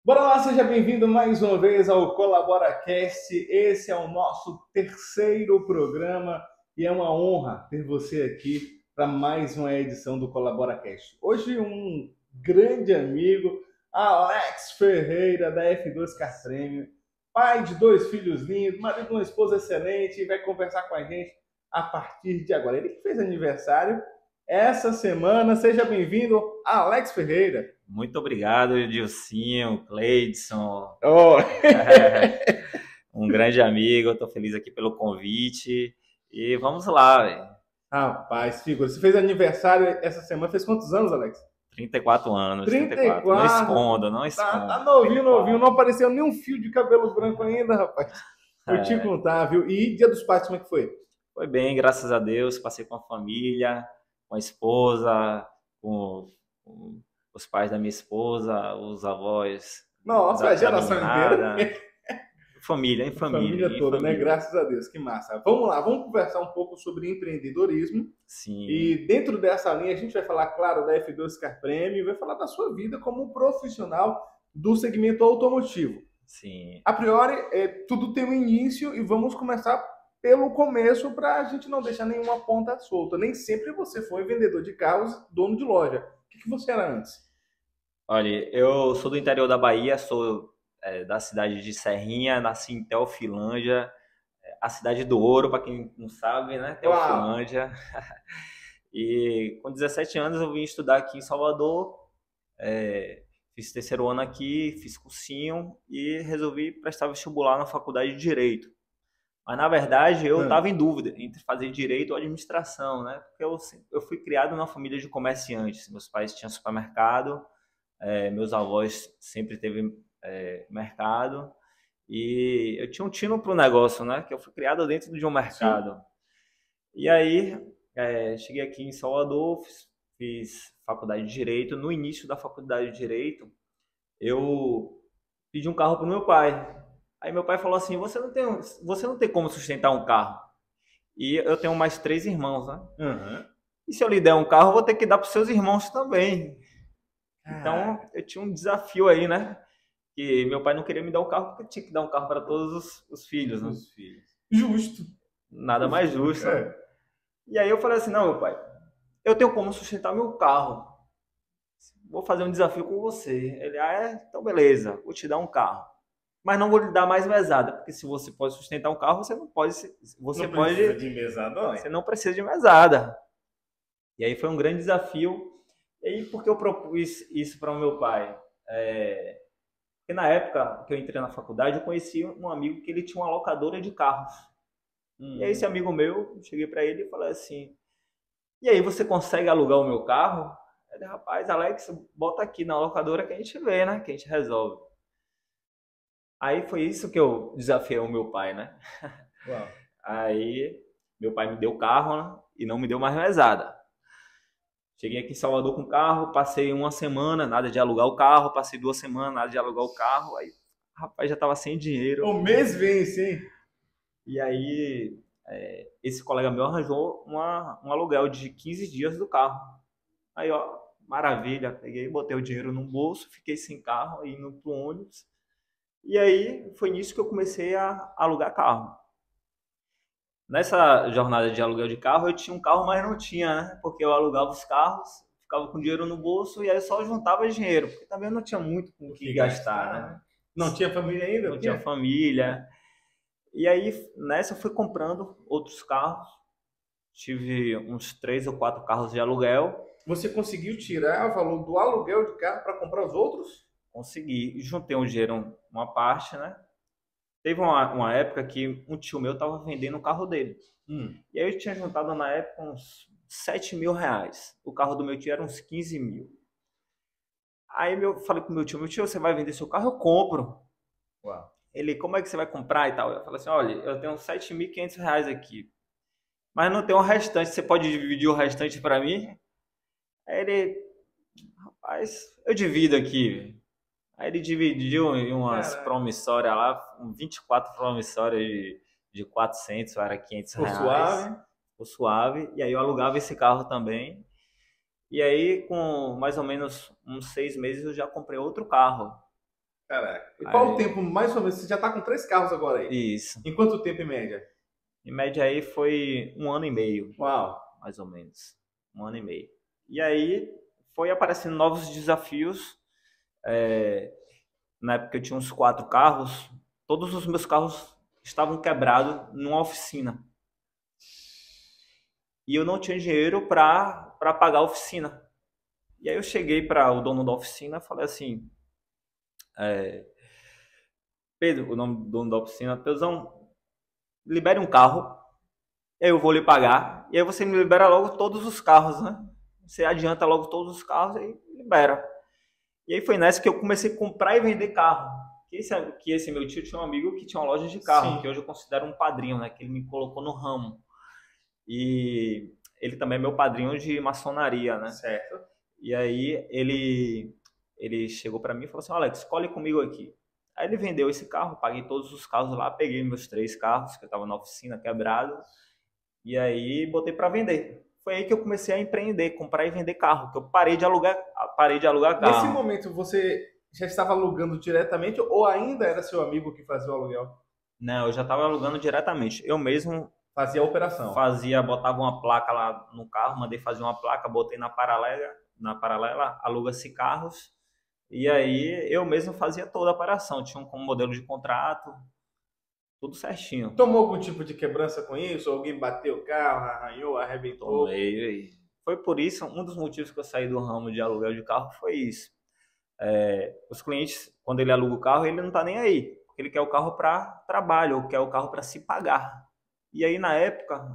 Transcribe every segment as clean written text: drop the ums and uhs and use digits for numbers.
Bora lá, seja bem-vindo mais uma vez ao ColaboraCast. Esse é o nosso terceiro programa e é uma honra ter você aqui para mais uma edição do ColaboraCast. Hoje um grande amigo, Alex Ferreira, da F2 Car Premium, pai de dois filhos lindos, marido de uma esposa excelente, e vai conversar com a gente a partir de agora. Ele que fez aniversário essa semana. Seja bem-vindo, Alex Ferreira. Muito obrigado, Dilcinho, Cleidson, Oh. um grande amigo. Estou feliz aqui pelo convite e vamos lá, velho. Rapaz, figura. Você fez aniversário essa semana. Fez quantos anos, Alex? 34 anos, 34. Não 34. escondo, não Tá escondo. novinho, novinho. Não apareceu nenhum fio de cabelo branco ainda, rapaz. Vou te É, contar, viu? E Dia dos Pais, como é que foi? foi bem, graças a Deus. Passei com a família, com a esposa, com os pais da minha esposa, os avós Nossa, a da geração inteira. meninada. Família, em família, Família em toda, né? família. Graças a Deus, que massa. Vamos lá, vamos conversar um pouco sobre empreendedorismo. Sim, E dentro dessa linha, a gente vai falar, claro, da F2 Car Premium e vai falar da sua vida como profissional do segmento automotivo. sim. A priori, tudo tem um início e vamos começar pelo começo para a gente não deixar nenhuma ponta solta. Nem sempre você foi vendedor de carros, dono de loja. O que você era antes? Olha, eu sou do interior da Bahia, sou da cidade de Serrinha, nasci em Teofilândia, a cidade do ouro, para quem não sabe, né? Uau! Teofilândia. E com 17 anos eu vim estudar aqui em Salvador, fiz terceiro ano aqui, fiz cursinho e resolvi prestar vestibular na faculdade de Direito. Mas na verdade eu estava em dúvida entre fazer Direito ou Administração, né? Porque eu fui criado numa família de comerciantes, meus pais tinham supermercado, meus avós sempre teve mercado e eu tinha um tino para o negócio, né? Que eu fui criado dentro de um Sim. mercado. E aí cheguei aqui em Salvador, fiz faculdade de Direito. No início da faculdade de Direito, eu pedi um carro para o meu pai. Aí meu pai falou assim: você não tem como sustentar um carro. E eu tenho mais três irmãos, né? Uhum. E se eu lhe der um carro, eu vou ter que dar para os seus irmãos também. Então, Caraca, eu tinha um desafio aí, né? Que meu pai não queria me dar um carro porque tinha que dar um carro para todos os filhos, né? os filhos. Justo. Nada mais Justo. justo, né? E aí eu falei assim: não, meu pai, eu tenho como sustentar meu carro. Vou fazer um desafio com você. Ele, então beleza, vou te dar um carro. Mas não vou lhe dar mais mesada, porque se você pode sustentar um carro, você não pode. Você Não precisa pode. de mesada, não Você é? não precisa de mesada. E aí foi um grande desafio. E aí, por que eu propus isso para o meu pai? Porque na época que eu entrei na faculdade, eu conheci um amigo que ele tinha uma locadora de carros. E aí esse Uhum. amigo meu, eu cheguei para ele e falei assim: "E aí, você consegue alugar o meu carro?" Ele, rapaz, Alex, bota aqui na locadora que a gente vê, né? Que a gente resolve. Aí foi isso que eu desafiei o meu pai, né? Uau. Aí meu pai me deu o carro, né? E não me deu mais mesada. Cheguei aqui em Salvador com o carro, passei uma semana, nada de alugar o carro, passei 2 semanas, nada de alugar o carro. Aí, rapaz, já tava sem dinheiro. O mês vence, hein? E aí, esse colega meu arranjou um aluguel de 15 dias do carro. Aí, ó, maravilha, peguei, botei o dinheiro no bolso, fiquei sem carro, indo pro ônibus. E aí, foi nisso que eu comecei a alugar carro. Nessa jornada de aluguel de carro, eu tinha um carro, mas não tinha, né? Porque eu alugava os carros, ficava com dinheiro no bolso e aí eu só juntava dinheiro, porque também eu não tinha muito com o O que que gastar, gastar, né? né? Não tinha família ainda? Não tinha família. E aí, nessa, eu fui comprando outros carros. Tive uns 3 ou 4 carros de aluguel. Você conseguiu tirar o valor do aluguel de carro para comprar os outros? Consegui, juntei um dinheiro, uma parte, né? Teve uma época que um tio meu estava vendendo o carro dele. E aí eu tinha juntado na época uns 7 mil reais. O carro do meu tio era uns 15 mil. Aí eu falei pro meu tio, você vai vender seu carro? Eu compro. Uau. Ele, como é que você vai comprar e tal? Eu falei assim, olha, eu tenho 7.500 reais aqui, mas não tem o restante, você pode dividir o restante para mim? Aí ele, rapaz, eu divido aqui. Aí ele dividiu em umas Caraca. promissórias lá, 24 promissórias de 400, ou era 500 Ficou reais. suave? Ficou suave. E aí eu alugava esse carro também. E aí, com mais ou menos uns 6 meses, eu já comprei outro carro. Caraca. E qual o Aí, tempo, mais ou menos? Você já tá com 3 carros agora aí. isso. Em quanto tempo em média? Em média aí foi 1 ano e meio, Uau. mais ou menos. 1 ano e meio. E aí foi aparecendo novos desafios. É, na época eu tinha uns 4 carros. Todos os meus carros estavam quebrados numa oficina. E eu não tinha dinheiro para pagar a oficina. E aí eu cheguei para o dono da oficina e falei assim, Pedro, o nome do dono da oficina, Pedrozão, libere um carro, eu vou lhe pagar, e aí você me libera logo todos os carros, né? Você adianta logo todos os carros e libera. E aí foi nessa que eu comecei a comprar e vender carro. Que esse meu tio tinha um amigo que tinha uma loja de carro, Sim. que hoje eu considero um padrinho, né? Que ele me colocou no ramo. E ele também é meu padrinho de maçonaria, né? Certo. E aí ele chegou para mim e falou assim, Alex, escolhe comigo aqui. Aí ele vendeu esse carro, paguei todos os carros lá, peguei meus 3 carros, que eu estava na oficina quebrado, e aí botei para vender. Foi aí que eu comecei a empreender, comprar e vender carro, que eu parei de alugar Nesse carro. momento, você já estava alugando diretamente ou ainda era seu amigo que fazia o aluguel? Não, eu já estava alugando diretamente. Eu mesmo Fazia a operação. botava uma placa lá no carro, mandei fazer uma placa, botei na paralela, aluga-se carros, e aí eu mesmo fazia toda a operação, tinha um modelo de contrato, tudo certinho. Tomou algum tipo de quebrança com isso? Alguém bateu o carro, arranhou, arrebentou? Tomei. Foi por isso, um dos motivos que eu saí do ramo de aluguel de carro foi isso. Os clientes, quando ele aluga o carro, ele não está nem aí, porque ele quer o carro para trabalho, ou quer o carro para se pagar. E aí, na época,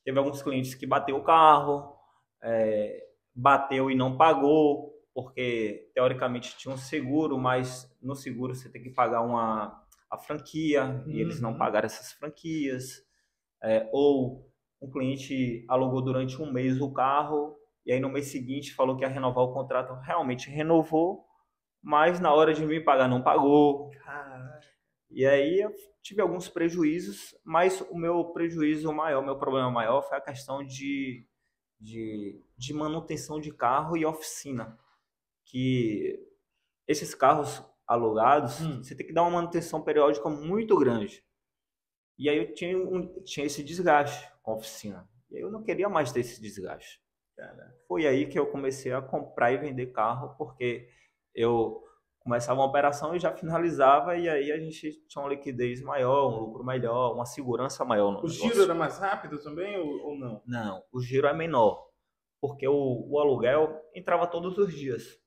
teve alguns clientes que bateu o carro, bateu e não pagou, porque teoricamente tinha um seguro, mas no seguro você tem que pagar a franquia, e eles não Uhum. pagaram essas franquias. Ou um cliente alugou durante um mês o carro, e aí no mês seguinte falou que ia renovar o contrato, realmente renovou, mas na hora de me pagar não pagou. Caraca. E aí eu tive alguns prejuízos, mas o meu prejuízo maior, meu problema maior foi a questão de manutenção de carro e oficina. Que esses carros alugados, você tem que dar uma manutenção periódica muito grande. E aí eu tinha esse desgaste com a oficina. E aí eu não queria mais ter esse desgaste. Cara. Foi aí que eu comecei a comprar e vender carro, porque eu começava uma operação e já finalizava, e aí a gente tinha uma liquidez maior, um lucro melhor, uma segurança maior no O giro negócio. era mais rápido também ou não? Não, o giro é menor, porque o aluguel entrava todos os dias.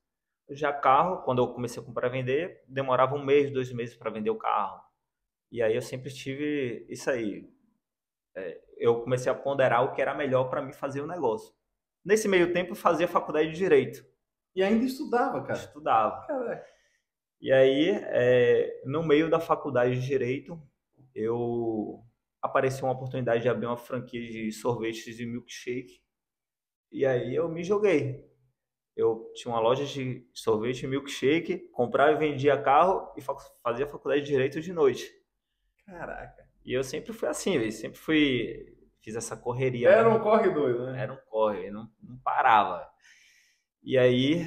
Já carro, quando eu comecei a comprar e vender, demorava 1 mês, 2 meses para vender o carro. E aí eu sempre tive isso aí. Eu comecei a ponderar o que era melhor para mim fazer o negócio. Nesse meio tempo, eu fazia faculdade de Direito. E ainda estudava, cara. Estudava. Caraca. E aí, no meio da faculdade de Direito, eu apareceu uma oportunidade de abrir uma franquia de sorvetes e milkshake. E aí eu me joguei. Eu tinha uma loja de sorvete e milkshake, comprava e vendia carro e fazia faculdade de Direito de noite. Caraca. E eu sempre fui assim, velho. Fiz essa correria, Era um né? corre doido, né? Era um corre, não parava. E aí,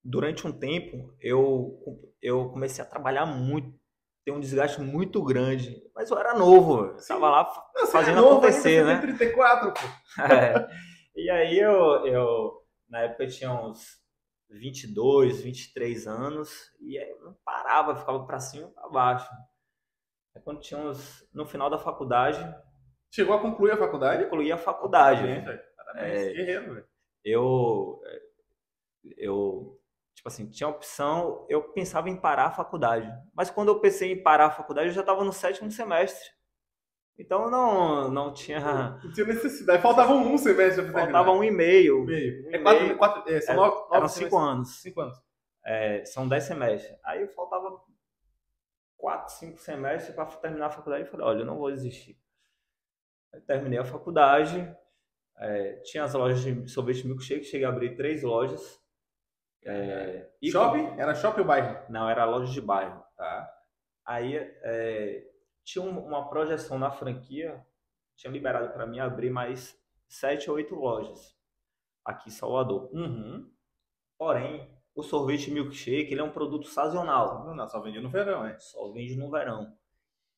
durante um tempo, eu comecei a trabalhar muito, ter um desgaste muito grande. Mas eu era novo, eu Sim. tava lá Não, você é fazendo novo ainda, acontecer, você tem né? 34, pô. É. E aí na época eu tinha uns 22, 23 anos, e aí eu não parava, ficava pra cima e pra baixo. Aí quando no final da faculdade, Chegou a concluir a faculdade? concluí a faculdade. Parabéns, velho. Parabéns. Guerreiro, velho. Eu, eu, tipo assim, tinha opção, eu pensava em parar a faculdade. Mas quando eu pensei em parar a faculdade, eu já estava no 7º semestre. Então eu não tinha. Não tinha necessidade. Faltava um semestre pra Faltava terminar. 1 e-mail. Meio. Um É quatro, e-mail. são 9 Eram semestres. 5 anos. 5 anos. São 10 semestres. Aí faltava 4, 5 semestres para terminar a faculdade. Eu falei, olha, eu não vou desistir. Aí terminei a faculdade. Tinha as lojas de sorvete milkshake. Cheguei a abrir 3 lojas. Shopping? Era shopping ou bairro? Não, era loja de bairro. Tá. Aí tinha uma projeção na franquia, tinha liberado para mim abrir mais 7 ou 8 lojas aqui em Salvador. Uhum. Porém, o sorvete milkshake, ele é um produto sazonal. Não, só vende no verão, é. Só vende no verão.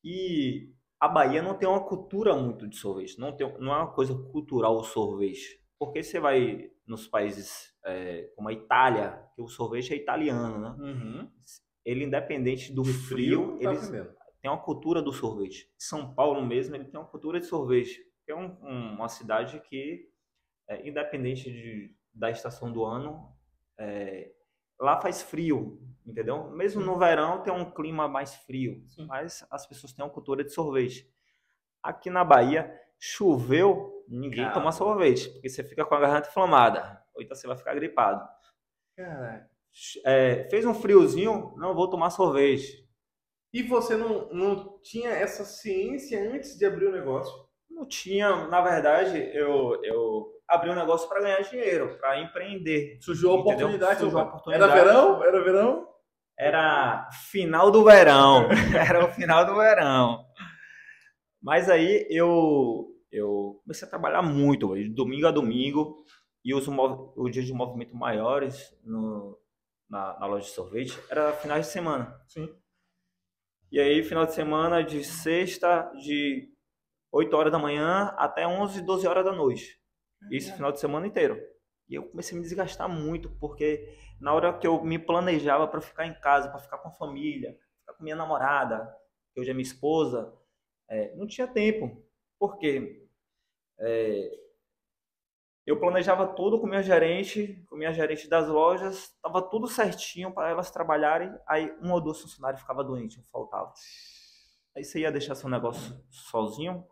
E a Bahia não tem uma cultura muito de sorvete. Não é uma coisa cultural o sorvete. Porque você vai nos países como a Itália, que o sorvete é italiano, né? Uhum. Ele, independente do frio, tá eles têm uma cultura do sorvete. São Paulo mesmo, ele tem uma cultura de sorvete. É uma cidade que, independente da estação do ano, lá faz frio, entendeu? Mesmo no verão tem um clima mais frio, mas as pessoas têm uma cultura de sorvete. Aqui na Bahia, choveu, ninguém toma sorvete, porque você fica com a garganta inflamada, ou então você vai ficar gripado. Caraca. Fez um friozinho, não vou tomar sorvete. E você não tinha essa ciência antes de abrir o negócio? Não tinha, na verdade, eu abri um negócio para ganhar dinheiro, para empreender. Surgiu a oportunidade. Surgiu a oportunidade. Era verão? Era verão? Era final do verão. Era o final do verão. Mas aí eu comecei a trabalhar muito, de domingo a domingo, e os dias de movimento maiores na loja de sorvete era finais de semana. Sim. E aí, final de semana, de sexta, de 8 horas da manhã até 11, 12 horas da noite. Isso final de semana inteiro. E eu comecei a me desgastar muito, porque na hora que eu me planejava para ficar em casa, para ficar com a família, ficar com minha namorada, que hoje é minha esposa, não tinha tempo. Por quê? Eu planejava tudo com minha gerente das lojas, estava tudo certinho para elas trabalharem, aí um ou dois funcionários ficavam doentes, não faltava. Aí você ia deixar seu negócio sozinho,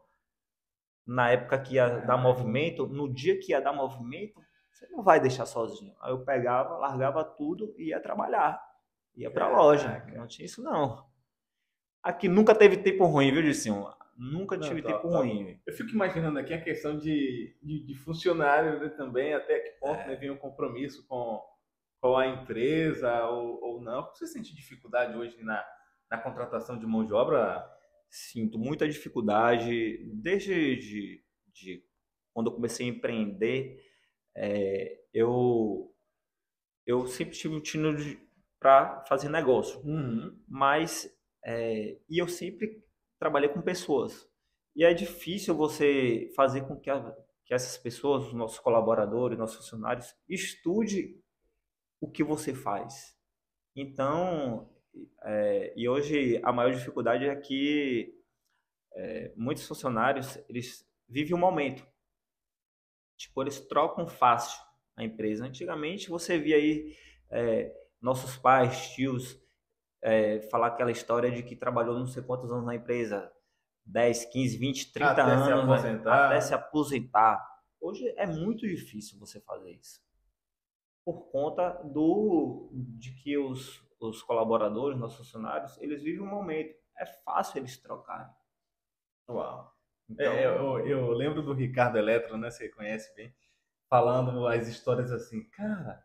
na época que ia dar movimento, no dia que ia dar movimento, você não vai deixar sozinho. Aí eu pegava, largava tudo e ia trabalhar, ia para a loja, não tinha isso não. Aqui nunca teve tempo ruim, viu, Dicinho? Nunca tive tempo ruim. Eu fico imaginando aqui a questão de funcionário, né, também, até que ponto vem um compromisso com a empresa ou não. Você sente dificuldade hoje na contratação de mão de obra? Sinto muita dificuldade. Desde quando eu comecei a empreender, eu sempre tive um tino para fazer negócio. Uhum. Mas, e eu sempre trabalhei com pessoas. E é difícil você fazer com que essas pessoas, os nossos colaboradores, nossos funcionários, estude o que você faz. Então, e hoje a maior dificuldade é que muitos funcionários, eles vivem o momento. Tipo, eles trocam fácil a empresa. Antigamente, você via aí nossos pais, tios, falar aquela história de que trabalhou não sei quantos anos na empresa, 10, 15, 20, 30 até anos, se aposentar. Até se aposentar. Hoje é muito difícil você fazer isso. Por conta de que os colaboradores, nossos funcionários, eles vivem um momento. É fácil eles trocarem. Uau. Então, eu lembro do Ricardo Eletro, né? Você conhece bem, falando as histórias assim, cara.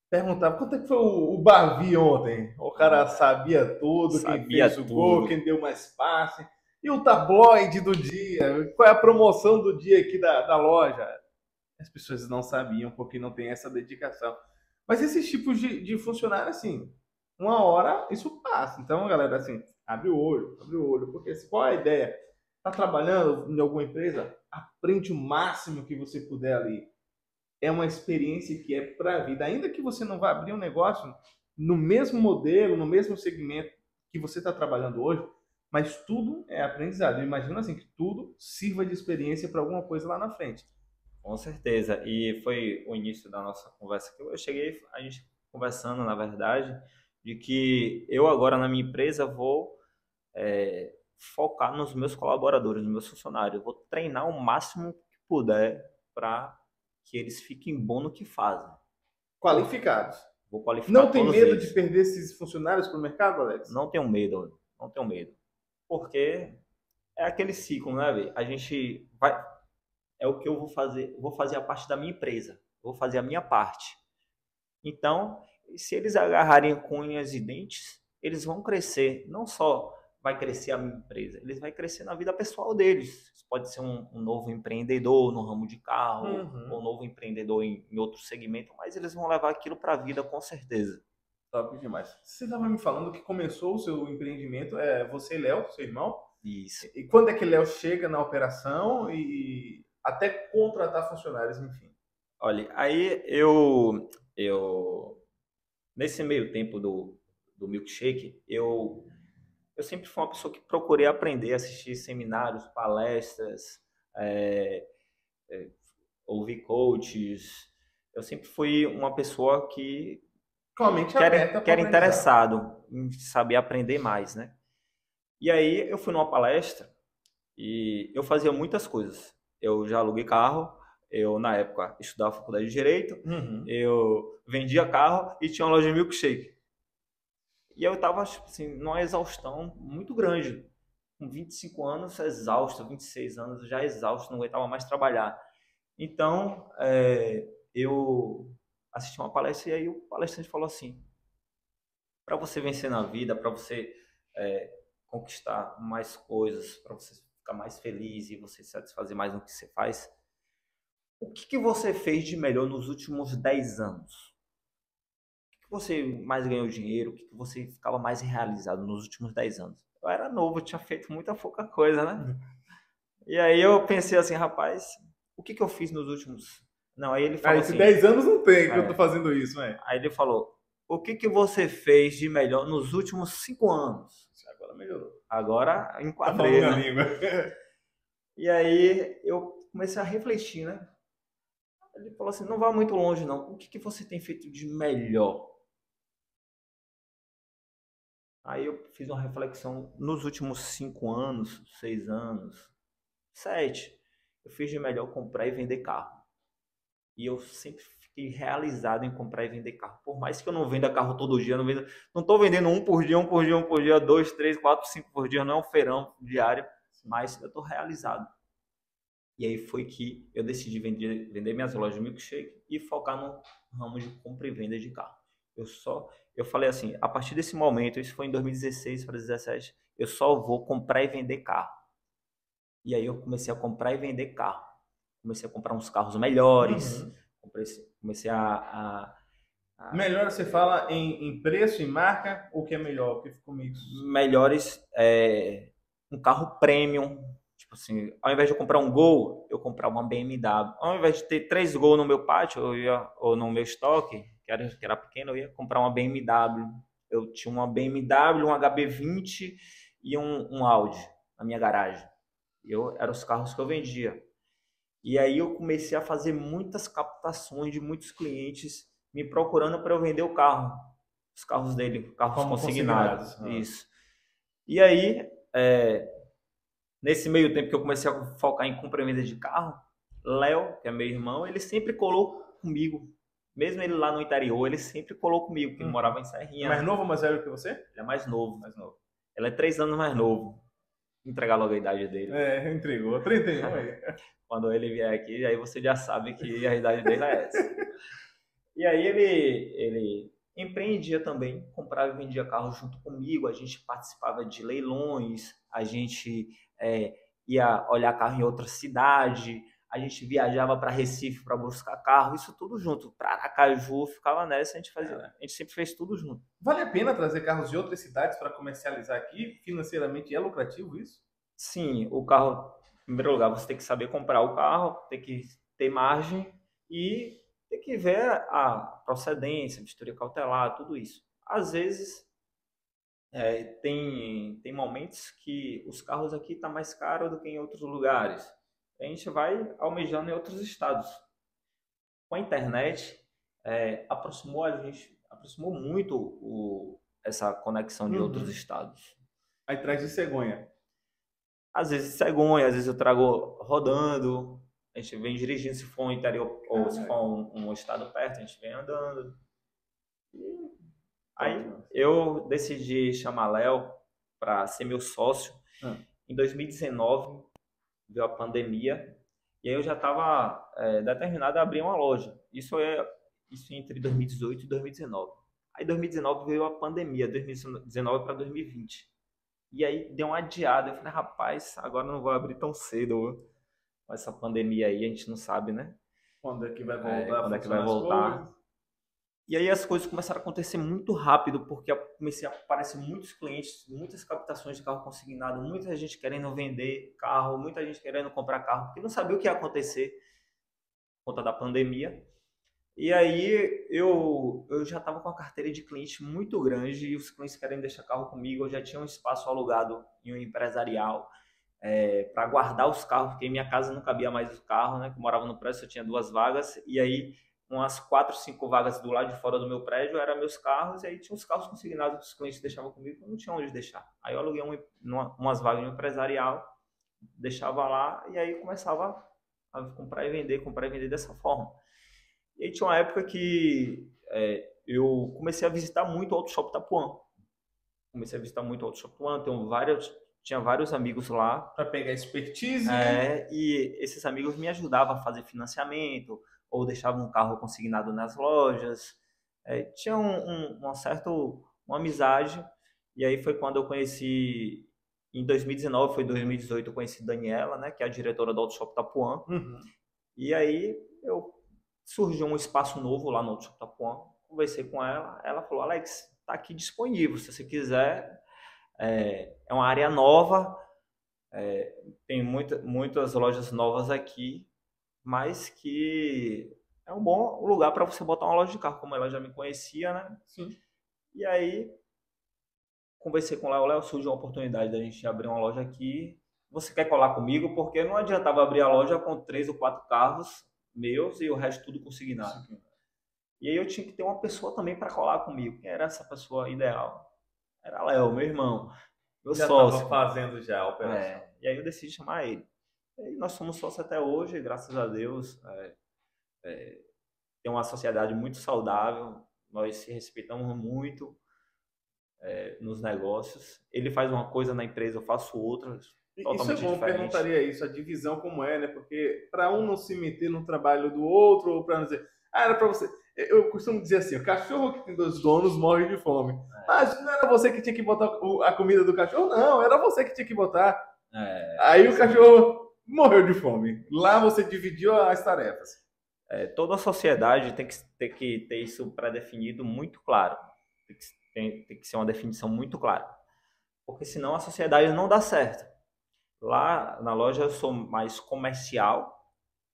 Perguntava quanto é que foi o Bavi ontem. O cara sabia tudo, quem fez o gol, quem deu mais passe. E o tabloide do dia, qual é a promoção do dia aqui da loja? As pessoas não sabiam porque não tem essa dedicação. Mas esses tipos de funcionário, assim, uma hora isso passa. Então, galera, assim, abre o olho. Porque qual é a ideia? Tá trabalhando em alguma empresa? Aprende o máximo que você puder ali. É uma experiência que é para a vida. Ainda que você não vá abrir um negócio no mesmo modelo, no mesmo segmento que você está trabalhando hoje, mas tudo é aprendizado. Eu imagino assim que tudo sirva de experiência para alguma coisa lá na frente. Com certeza. E foi o início da nossa conversa que eu cheguei, a gente conversando, na verdade, de que eu agora na minha empresa vou focar nos meus colaboradores, nos meus funcionários. Eu vou treinar o máximo que puder para que eles fiquem bons no que fazem. Qualificados. Vou qualificar. Não tem medo de perder esses funcionários para o mercado, Alex? Não tenho medo. Porque é aquele ciclo, né, velho? A gente vai... É o que eu vou fazer. Eu vou fazer a parte da minha empresa. Vou fazer a minha parte. Então, se eles agarrarem com unhas e dentes, eles vão crescer. Não só vai crescer a minha empresa? Eles vai crescer na vida pessoal deles. Pode ser um novo empreendedor no ramo de carro, ou um novo empreendedor em outro segmento, mas eles vão levar aquilo para a vida com certeza. Top demais. Você estava me falando que começou o seu empreendimento, você e Léo, seu irmão? Isso. E quando é que Léo chega na operação e até contratar funcionários, enfim? Olha, aí nesse meio tempo do milkshake, eu sempre fui uma pessoa que procurei aprender, assistir seminários, palestras, ouvir coaches. Eu sempre fui uma pessoa que era interessado em saber aprender mais, né? E aí eu fui numa palestra e eu fazia muitas coisas. Eu já aluguei carro, eu na época estudava faculdade de Direito, eu vendia carro e tinha uma loja de milkshake. E eu tava, assim, numa exaustão muito grande. Com 25 anos, exausto, 26 anos, já exausto, não aguentava mais trabalhar. Então, eu assisti uma palestra e aí o palestrante falou assim: para você vencer na vida, para você conquistar mais coisas, para você ficar mais feliz e você se satisfazer mais no que você faz, o que você fez de melhor nos últimos 10 anos? O que você mais ganhou dinheiro? O que você ficava mais realizado nos últimos 10 anos? Eu era novo, eu tinha feito muita pouca coisa, né? E aí eu pensei assim, rapaz, o que eu fiz nos últimos... Não, aí ele falou assim... 10 anos não tem que eu tô fazendo isso, né? Aí ele falou, o que você fez de melhor nos últimos 5 anos? Agora melhorou. Agora enquadrei, tá né? língua. E aí eu comecei a refletir, né? Ele falou assim, não vá muito longe não. O que você tem feito de melhor? Aí eu fiz uma reflexão nos últimos 5 anos, 6 anos, 7. Eu fiz de melhor comprar e vender carro. E eu sempre fiquei realizado em comprar e vender carro. Por mais que eu não venda carro todo dia, não estou vendendo um por dia, 2, 3, 4, 5 por dia, não é um feirão diário, mas eu estou realizado. E aí foi que eu decidi vender minhas lojas de milkshake e focar no ramo de compra e venda de carro. Eu falei assim, a partir desse momento, isso foi em 2016 para 2017, eu só vou comprar e vender carro. E aí eu comecei a comprar e vender carro. Comecei a comprar uns carros melhores, comecei a... Melhor você fala em preço, em marca, ou que é melhor? Porque ficou meio... Melhores, um carro premium. Tipo assim, ao invés de eu comprar um Gol, eu comprava uma BMW. Ao invés de ter 3 Gol no meu pátio, ou no meu estoque, que era pequeno, eu ia comprar uma BMW. Eu tinha uma BMW, um HB20 e um Audi na minha garagem. Eram os carros que eu vendia. E aí eu comecei a fazer muitas captações de muitos clientes me procurando para eu vender o carro. Os carros dele, carros consignados. Isso. E aí, nesse meio tempo que eu comecei a focar em compra e venda de carro, Léo, que é meu irmão, ele sempre colou comigo. Mesmo ele lá no interior, ele sempre colou comigo, porque ele morava em Serrinha. É mais novo ou mais velho que você? Ele é mais novo. Mais novo. Ele é 3 anos mais novo. Vou entregar logo a idade dele. Entregou. 31 aí. Quando ele vier aqui, aí você já sabe que a idade dele é essa. E aí ele empreendia também, comprava e vendia carros junto comigo, a gente participava de leilões, a gente ia olhar carro em outra cidade, a gente viajava para Recife para buscar carro, isso tudo junto. Para Aracaju, ficava nessa, a gente sempre fez tudo junto. Vale a pena trazer carros de outras cidades para comercializar aqui? Financeiramente é lucrativo isso? Sim, o carro, em primeiro lugar, você tem que saber comprar o carro, tem que ter margem e tem que ver a procedência, vistoria cautelar, tudo isso. Às vezes, tem momentos que os carros aqui estão mais caros do que em outros lugares. A gente vai almejando em outros estados. Com a internet, aproximou muito essa conexão de outros estados. Aí traz de cegonha. Às vezes cegonha, às vezes eu trago rodando. A gente vem dirigindo se for um interior ou se for um estado perto, a gente vem andando. E aí eu decidi chamar Léo para ser meu sócio. Em 2019, veio a pandemia, e aí eu já estava determinado a abrir uma loja. Isso entre 2018 e 2019. Aí 2019 veio a pandemia, 2019 para 2020. E aí deu uma adiada. Eu falei, rapaz, agora eu não vou abrir tão cedo. Com essa pandemia aí, a gente não sabe, né? Quando é que vai voltar a Quando é que vai funcionar as coisas? voltar. E aí as coisas começaram a acontecer muito rápido, porque eu comecei a aparecer muitos clientes, muitas captações de carro consignado, muita gente querendo vender carro, muita gente querendo comprar carro, porque não sabia o que ia acontecer por conta da pandemia. E aí eu já estava com a carteira de cliente muito grande e os clientes querem deixar carro comigo. Eu já tinha um espaço alugado em um empresarial para guardar os carros, porque em minha casa não cabia mais o carro, né? Que eu morava no prédio, só tinha 2 vagas. E aí umas 4, 5 vagas do lado de fora do meu prédio eram meus carros. E aí tinha os carros consignados que os clientes deixavam comigo, eu não tinha onde deixar. Aí eu aluguei umas vagas em um empresarial, deixava lá e aí começava a comprar e vender dessa forma. E aí tinha uma época que eu comecei a visitar muito o Auto Shop Tapuã. Comecei a visitar muito o Auto Shop Tapuã, tinha vários amigos lá. Para pegar expertise. E esses amigos me ajudavam a fazer financiamento, ou deixavam um carro consignado nas lojas. Tinha uma amizade. E aí foi quando eu conheci, em 2019, foi 2018, eu conheci Daniela, né, que é a diretora do Auto Shop Tapuã. Uhum. E aí surgiu um espaço novo lá no Auto Shop Tapuã. Conversei com ela, ela falou, Alex, tá aqui disponível, se você quiser. É uma área nova, tem muitas lojas novas aqui, mas que é um bom lugar para você botar uma loja de carro, como ela já me conhecia, né? Sim. E aí conversei com o Léo, surgiu uma oportunidade da gente abrir uma loja aqui. Você quer colar comigo? Porque não adiantava abrir a loja com 3 ou 4 carros meus e o resto tudo consignado. Sim. E aí eu tinha que ter uma pessoa também para colar comigo. Quem era essa pessoa ideal? Era Léo, meu irmão, meu Já sócio. estava fazendo já a operação. E aí eu decidi chamar ele. E nós somos sócios até hoje, graças a Deus. Tem uma sociedade muito saudável, nós se respeitamos muito nos negócios. Ele faz uma coisa na empresa, eu faço outra, totalmente Isso é bom, diferente. perguntaria isso, a divisão como é, né? Porque para um não se meter no trabalho do outro, ou para não dizer, era para você. Eu costumo dizer assim, o cachorro que tem 2 donos morre de fome. Mas não era você que tinha que botar a comida do cachorro? Não, era você que tinha que botar. Aí o cachorro morreu de fome. Lá você dividiu as tarefas. Toda a sociedade tem que ter isso pré-definido muito claro. Tem que ser uma definição muito clara. Porque senão a sociedade não dá certo. Lá na loja eu sou mais comercial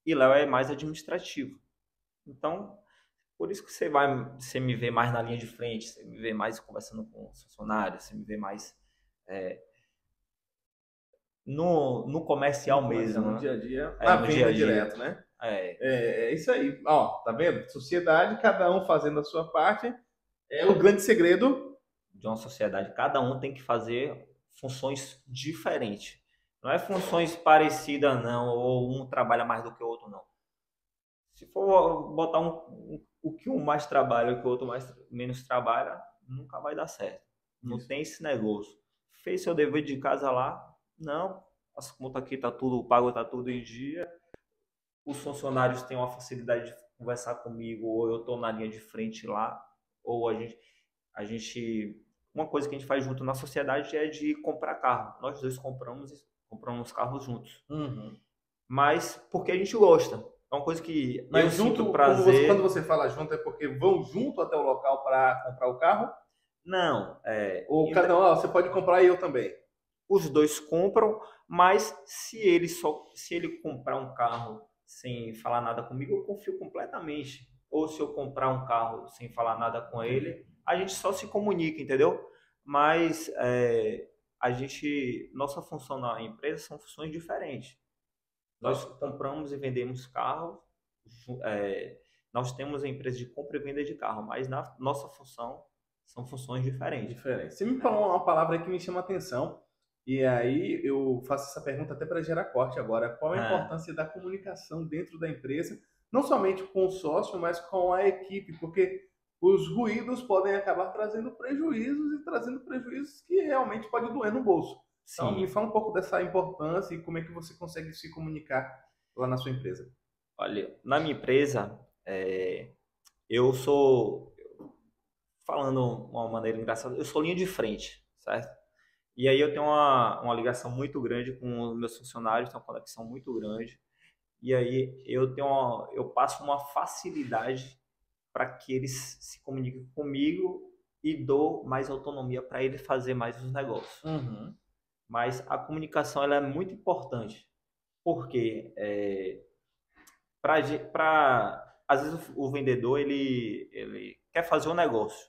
e Léo é mais administrativo. Então, por isso que você me vê mais na linha de frente, você me vê mais conversando com os funcionários, você me vê mais no comercial mesmo. No né? dia a dia, na venda direto, né? É isso aí. Ó, tá vendo? Sociedade, cada um fazendo a sua parte. É o grande segredo de uma sociedade. Cada um tem que fazer funções diferentes. Não é funções parecidas, não, ou um trabalha mais do que o outro, não. Se for botar o que um mais trabalha e o que o outro menos trabalha, nunca vai dar certo. Não tem esse negócio. Fez seu dever de casa lá? Não. As contas aqui tá tudo pago, tá tudo em dia. Os funcionários têm uma facilidade de conversar comigo, ou eu tô na linha de frente lá, ou a gente uma coisa que a gente faz junto na sociedade é de comprar carro. Nós dois compramos carros juntos. Uhum. Mas porque a gente gosta. É uma coisa que Mas eu junto, sinto prazer. Quando você fala junto, é porque vão junto até o local para comprar o carro? Não. Ou cada um, você pode comprar e eu também? Os dois compram, mas se ele comprar um carro sem falar nada comigo, eu confio completamente. Ou se eu comprar um carro sem falar nada com ele, a gente só se comunica, entendeu? Mas nossa função na empresa são funções diferentes. Nós compramos e vendemos carros, nós temos a empresa de compra e venda de carro, mas na nossa função são funções diferentes. Você me falou uma palavra que me chama a atenção, e aí eu faço essa pergunta até para gerar corte agora. Qual a importância da comunicação dentro da empresa, não somente com o sócio, mas com a equipe? Porque os ruídos podem acabar trazendo prejuízos que realmente podem doer no bolso. Sim. Então, me fala um pouco dessa importância e como é que você consegue se comunicar lá na sua empresa. Olha, na minha empresa, eu sou, falando de uma maneira engraçada, eu sou linha de frente, certo? E aí eu tenho uma ligação muito grande com os meus funcionários, tenho uma conexão muito grande. E aí eu passo uma facilidade para que eles se comuniquem comigo e dou mais autonomia para ele fazer mais os negócios. Uhum. Mas a comunicação ela é muito importante, porque às vezes o vendedor ele quer fazer um negócio,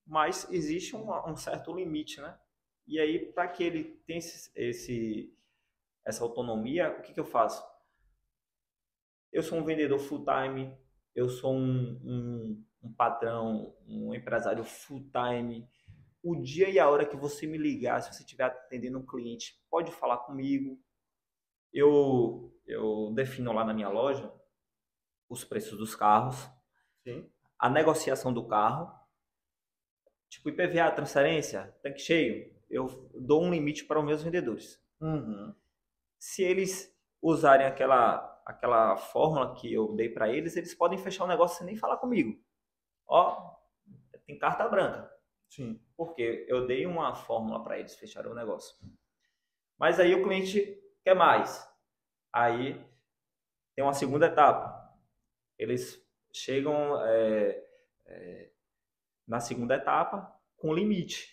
mas existe um certo limite, né? E aí, para que ele tenha essa autonomia, o que eu faço? Eu sou um vendedor full time, eu sou um patrão, um empresário full time. O dia e a hora que você me ligar, se você estiver atendendo um cliente, pode falar comigo. Eu defino lá na minha loja os preços dos carros, Sim. a negociação do carro, tipo IPVA, transferência, tanque cheio. Eu dou um limite para os meus vendedores. Uhum. Se eles usarem aquela fórmula que eu dei para eles, eles podem fechar o negócio sem nem falar comigo. Ó, tem carta branca. Sim. Porque eu dei uma fórmula para eles fecharem o negócio. Mas aí o cliente quer mais. Aí tem uma segunda etapa. Eles chegam na segunda etapa com limite.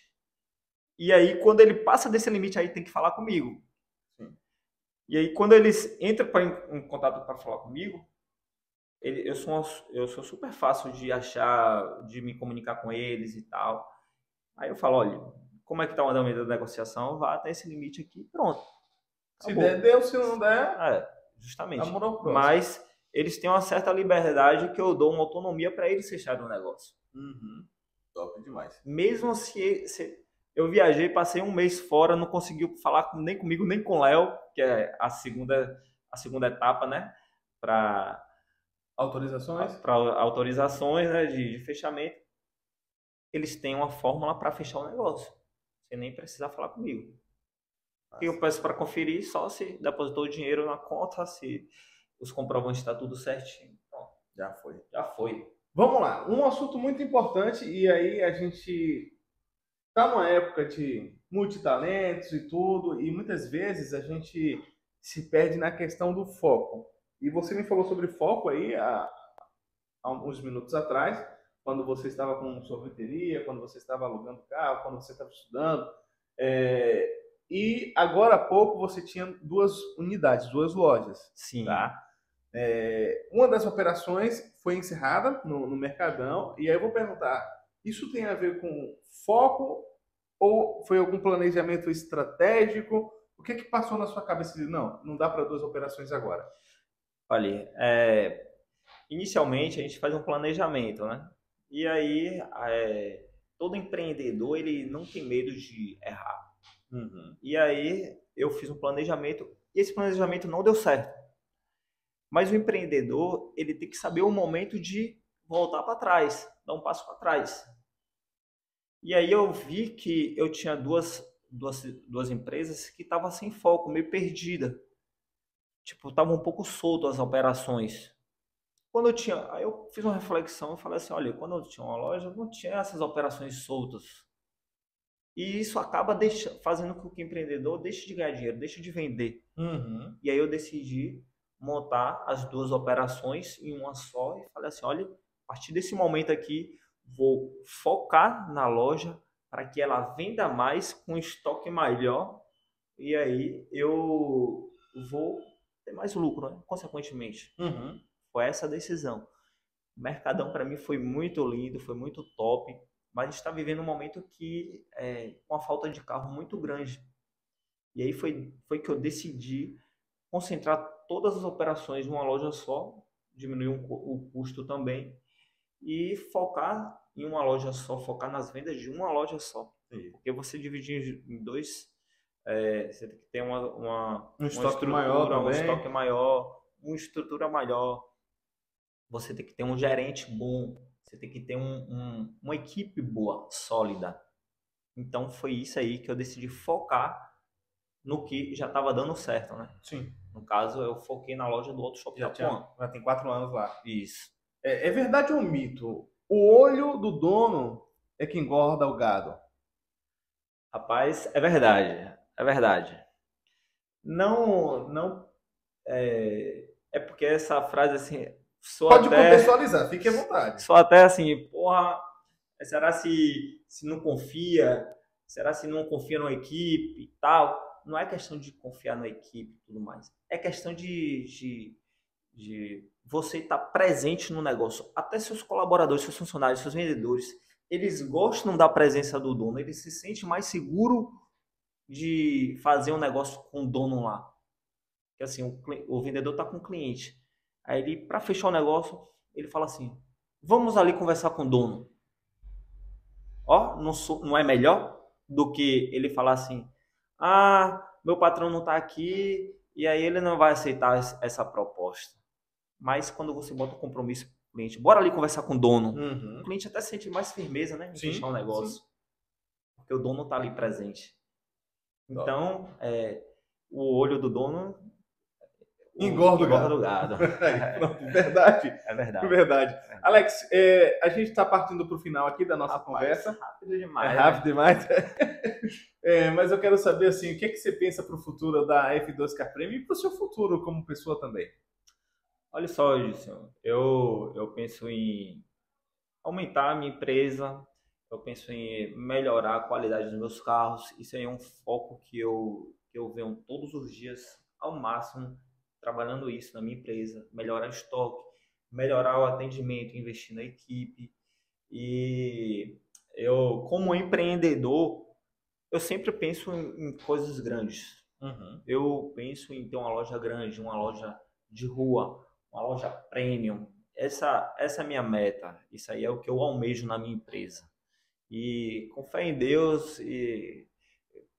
E aí, quando ele passa desse limite, aí tem que falar comigo. Sim. E aí, quando eles entram em contato para falar comigo, eu sou super fácil de achar, de me comunicar com eles e tal. Aí eu falo, olha, como é que está o andamento da negociação? Vá até esse limite aqui, pronto. Se Acabou. der, deu. Se não der, Justamente. amor ao próximo. Mas eles têm uma certa liberdade que eu dou uma autonomia para eles fecharem o negócio. Uhum. Top demais. Mesmo se eu viajei, passei um mês fora, não conseguiu falar nem comigo, nem com o Léo, que é a segunda etapa, né? Para Autorizações? autorizações, né, de fechamento. Eles têm uma fórmula para fechar o negócio, sem nem precisar falar comigo. E eu peço para conferir só se depositou o dinheiro na conta, se os comprovantes estão tudo certinho. Pronto. Já foi. Já foi. Vamos lá. Um assunto muito importante, e aí a gente está numa época de multitalentos e tudo, e muitas vezes a gente se perde na questão do foco. E você me falou sobre foco aí há uns minutos atrás, quando você estava com sorveteria, quando você estava alugando carro, quando você estava estudando. E agora há pouco você tinha duas unidades, duas lojas. Sim. Tá? Uma das operações foi encerrada no Mercadão, e aí eu vou perguntar, isso tem a ver com foco ou foi algum planejamento estratégico? O que passou na sua cabeça de não dá para duas operações agora? Olha, inicialmente a gente faz um planejamento, né? E aí todo empreendedor ele não tem medo de errar. Uhum. E aí eu fiz um planejamento e esse planejamento não deu certo. Mas o empreendedor ele tem que saber o momento de voltar para trás, dar um passo para trás. E aí eu vi que eu tinha duas empresas que estavam sem foco, meio perdida. Tipo, estavam um pouco solto as operações. Aí eu fiz uma reflexão e falei assim, olha, quando eu tinha uma loja, não tinha essas operações soltas. E isso acaba fazendo com que o empreendedor deixe de ganhar dinheiro, deixe de vender. Uhum. E aí eu decidi montar as duas operações em uma só e falei assim, olha, a partir desse momento aqui, vou focar na loja para que ela venda mais com estoque melhor e aí eu vou ter mais lucro, né? Consequentemente. Uhum. Foi essa a decisão. O Mercadão para mim foi muito lindo, foi muito top, mas a gente está vivendo um momento que com a falta de carro muito grande. E aí foi que eu decidi concentrar todas as operações em uma loja só, diminuir o custo também e focar em uma loja só, focar nas vendas de uma loja só. Sim. Porque você dividir em dois, você tem que ter um estoque maior também. um estoque maior, uma estrutura maior. Você tem que ter um gerente bom, você tem que ter uma equipe boa, sólida. Então foi isso aí que eu decidi focar no que já estava dando certo, né? Sim. No caso, eu foquei na loja do Auto Shop Tapuã. Já tem 4 anos lá. Isso. É verdade ou um mito? O olho do dono é que engorda o gado. Rapaz, é verdade, é verdade. Não, não, é porque essa frase assim, Pode contextualizar, fique à vontade. soa até assim, porra, será se não confia? Será se não confia numa equipe e tal? Não é questão de confiar na equipe e tudo mais. É questão de você estar presente no negócio. Até seus colaboradores, seus funcionários, seus vendedores, eles gostam da presença do dono, eles se sentem mais seguros de fazer um negócio com o dono lá. Que assim, o vendedor está com o cliente. Aí ele, para fechar o negócio, ele fala assim: vamos ali conversar com o dono. Ó, não é melhor do que ele falar assim: ah, meu patrão não está aqui e aí ele não vai aceitar essa proposta. Mas quando você bota o compromisso com o cliente, bora ali conversar com o dono. O cliente até sente mais firmeza, né, em fechar um negócio. Sim. Porque o dono está ali presente. Então, o olho do dono engorda o gado. Verdade. É verdade. Verdade. Alex, a gente está partindo para o final aqui da nossa conversa. Rápido demais. É rápido demais. Mas eu quero saber assim, o que você pensa para o futuro da F2K Premium e para o seu futuro como pessoa também? Olha só, Edson, eu penso em aumentar a minha empresa, eu penso em melhorar a qualidade dos meus carros. Isso aí é um foco que eu venho todos os dias ao máximo trabalhando isso na minha empresa, melhorar o estoque, melhorar o atendimento, investir na equipe. E eu, como empreendedor, eu sempre penso em coisas grandes. Eu penso em ter uma loja grande, uma loja de rua, uma loja premium. Essa é a minha meta. Isso aí é o que eu almejo na minha empresa. E com fé em Deus e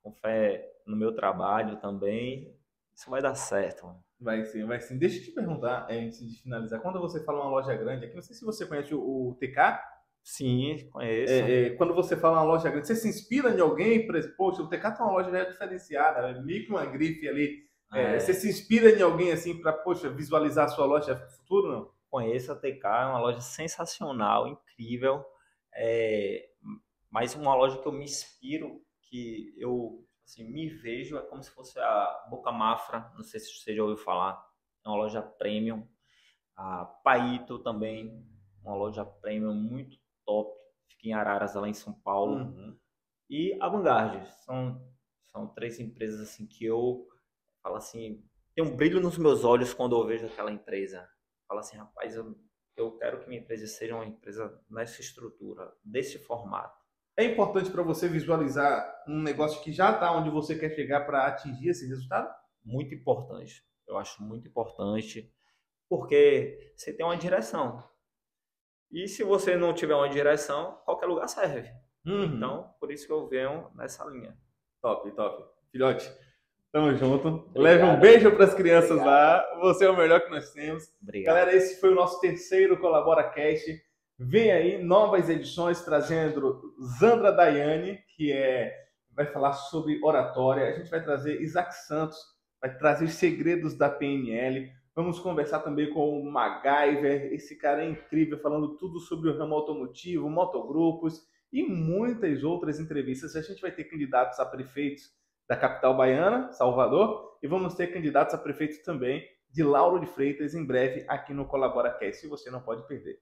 com fé no meu trabalho também, isso vai dar certo. Mano. Vai sim, vai sim. Deixa eu te perguntar, antes de finalizar, quando você fala uma loja grande aqui, não sei se você conhece o TK. Sim, conheço. Quando você fala uma loja grande, você se inspira em alguém? Poxa, o TK tem uma loja já diferenciada, né? Meio que uma grife ali. Você se inspira em alguém assim para, poxa, visualizar a sua loja no futuro, não? Conheço a TK, é uma loja sensacional, incrível. Mas uma loja que eu me inspiro, que eu assim, me vejo, é como se fosse a Boca Mafra, não sei se você já ouviu falar. É uma loja premium. A Paito também, uma loja premium muito top, fica em Araras, lá em São Paulo. E a Vanguard, são três empresas assim que eu falo assim, tem um brilho nos meus olhos quando eu vejo aquela empresa. Falo assim, rapaz, eu quero que minha empresa seja uma empresa nessa estrutura, desse formato. É importante para você visualizar um negócio que já está onde você quer chegar para atingir esse resultado? Muito importante. Eu acho muito importante, porque você tem uma direção. E se você não tiver uma direção, qualquer lugar serve. Então, por isso que eu venho nessa linha. Top, top. Filhote, tamo junto. Obrigado. Leve um beijo para as crianças lá. Você é o melhor que nós temos. Obrigado. Galera, esse foi o nosso terceiro Colabora Cast. Vem aí novas edições trazendo Zandra Daiane, que vai falar sobre oratória. A gente vai trazer Isaac Santos, vai trazer os segredos da PNL. Vamos conversar também com o MacGyver. Esse cara é incrível, falando tudo sobre o ramo automotivo, motogrupos e muitas outras entrevistas. A gente vai ter candidatos a prefeitos da capital baiana, Salvador, e vamos ter candidatos a prefeitos também de Lauro de Freitas em breve aqui no Colabora Cast. E você não pode perder.